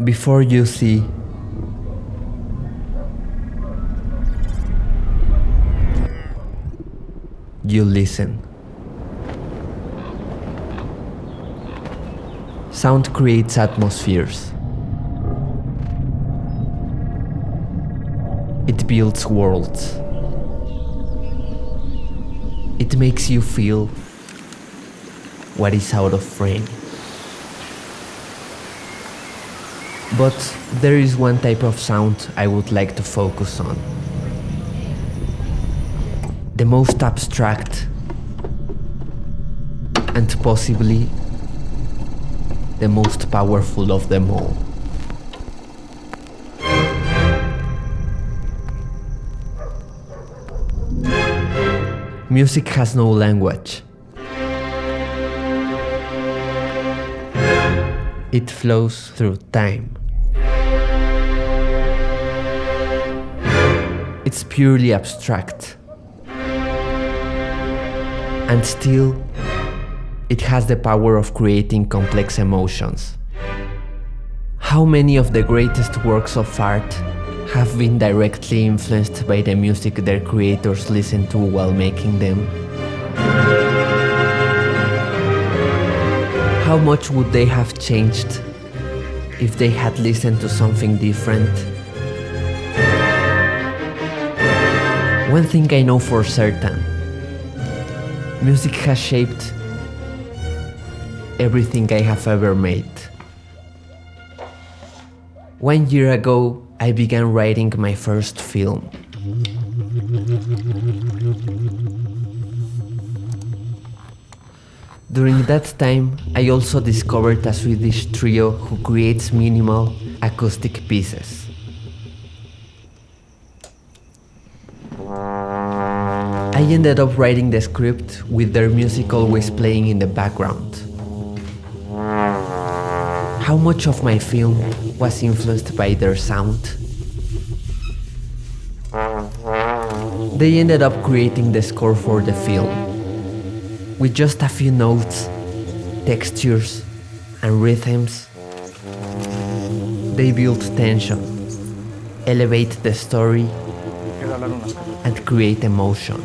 Before you see, you listen. Sound creates atmospheres. It builds worlds. It makes you feel what is out of frame. But there is one type of sound I would like to focus on. The most abstract and possibly the most powerful of them all. Music has no language. It flows through time. It's purely abstract. And still, it has the power of creating complex emotions. How many of the greatest works of art have been directly influenced by the music their creators listened to while making them? How much would they have changed if they had listened to something different? One thing I know for certain: music has shaped everything I have ever made. 1 year ago, I began writing my first film. During that time, I also discovered a Swedish trio who creates minimal acoustic pieces. I ended up writing the script with their music always playing in the background. How much of my film was influenced by their sound? They ended up creating the score for the film. With just a few notes, textures, and rhythms, they build tension, elevate the story, and create emotion.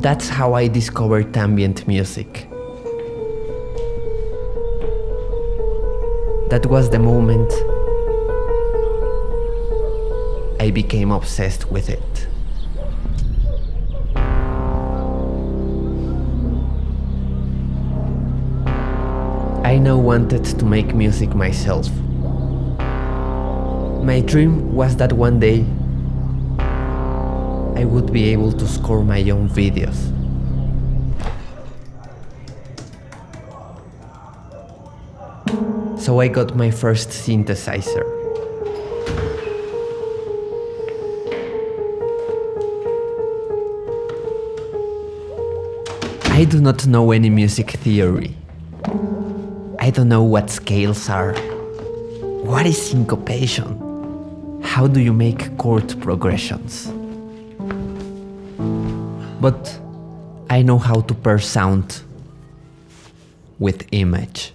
That's how I discovered ambient music. That was the moment I became obsessed with it. I now wanted to make music myself. My dream was that one day I would be able to score my own videos. So I got my first synthesizer. I do not know any music theory. I don't know what scales are. What is syncopation? How do you make chord progressions? But I know how to pair sound with image.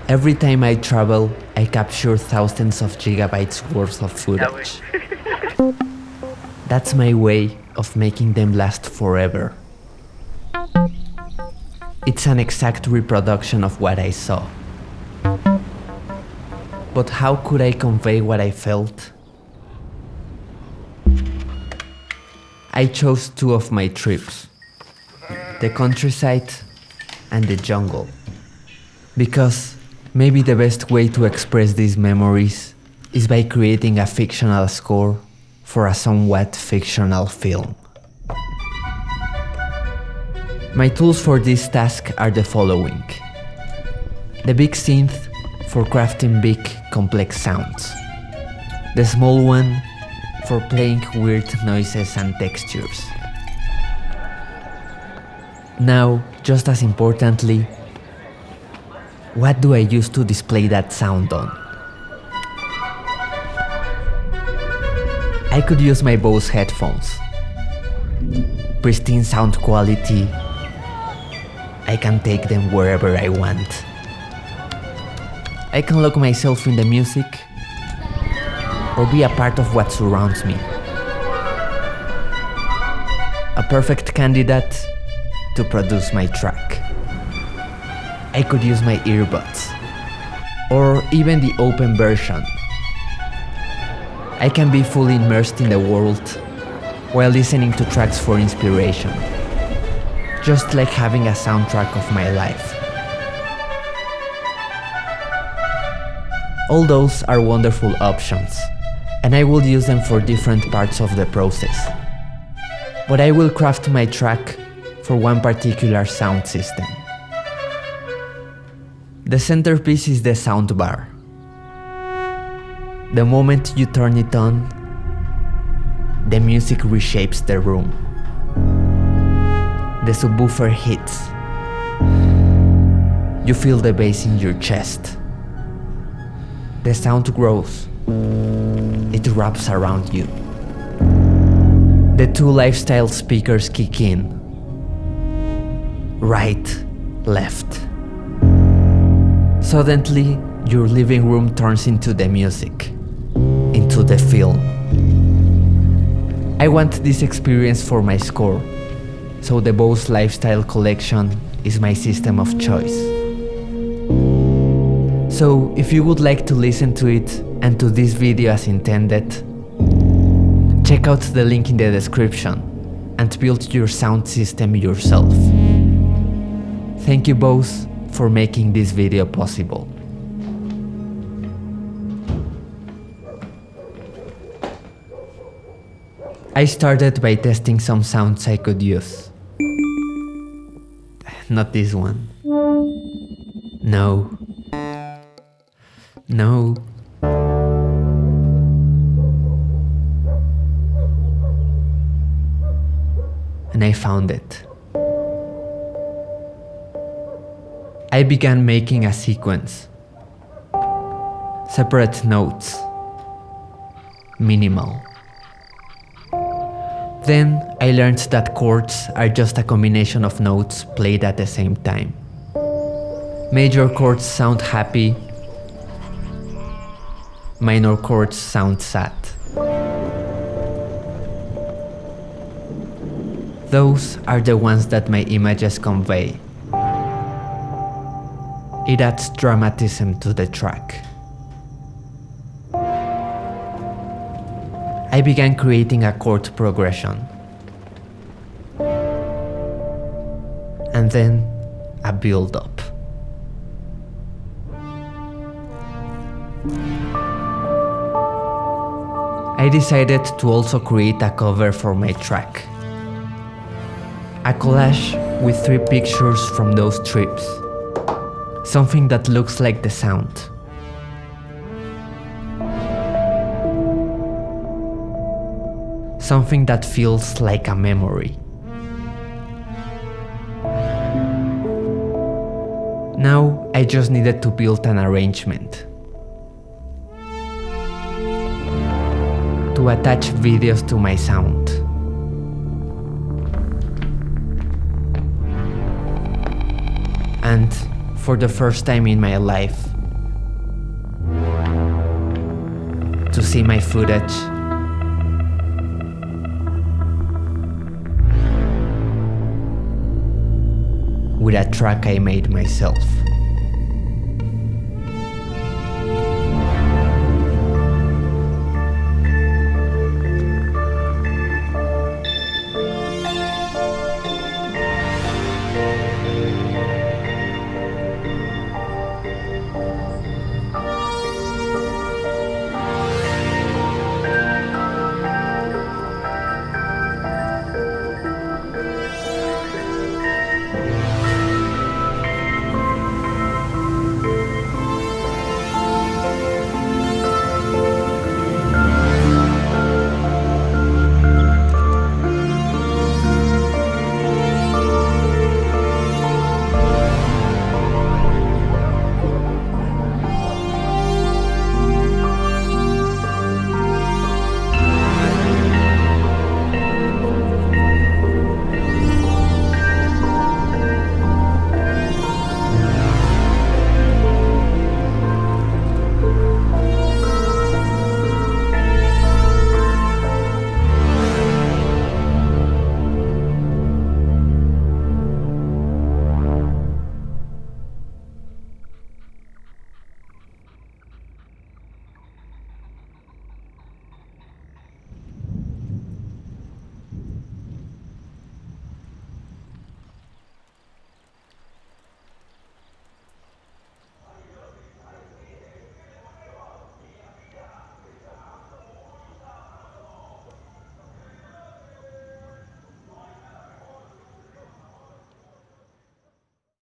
Every time I travel, I capture thousands of gigabytes worth of footage. That's my way of making them last forever. It's an exact reproduction of what I saw. But how could I convey what I felt? I chose two of my trips, the countryside and the jungle, because maybe the best way to express these memories is by creating a fictional score for a somewhat fictional film. My tools for this task are the following: the big synth for crafting big, complex sounds, the small one for playing weird noises and textures. Now, just as importantly, what do I use to display that sound on? I could use my Bose headphones. Pristine sound quality, I can take them wherever I want. I can lock myself in the music or be a part of what surrounds me. A perfect candidate to produce my track. I could use my earbuds or even the open version. I can be fully immersed in the world while listening to tracks for inspiration, just like having a soundtrack of my life. All those are wonderful options, and I will use them for different parts of the process. But I will craft my track for one particular sound system. The centerpiece is the soundbar. The moment you turn it on, the music reshapes the room. The subwoofer hits. You feel the bass in your chest. The sound grows. It wraps around you. The two lifestyle speakers kick in. Right, left. Suddenly, your living room turns into the music, into the film. I want this experience for my score, so the Bose Lifestyle Collection is my system of choice. So, if you would like to listen to it and to this video as intended, check out the link in the description and build your sound system yourself. Thank you Bose for making this video possible. I started by testing some sounds I could use. Not this one. No. No. And I found it. I began making a sequence. Separate notes. Minimal. Then I learned that chords are just a combination of notes played at the same time. Major chords sound happy. Minor chords sound sad. Those are the ones that my images convey. It adds dramatism to the track. I began creating a chord progression. And then a build-up. I decided to also create a cover for my track. A collage with 3 pictures from those trips. Something that looks like the sound. Something that feels like a memory. Now I just needed to build an arrangement. To attach videos to my sound. And for the first time in my life, to see my footage with a track I made myself.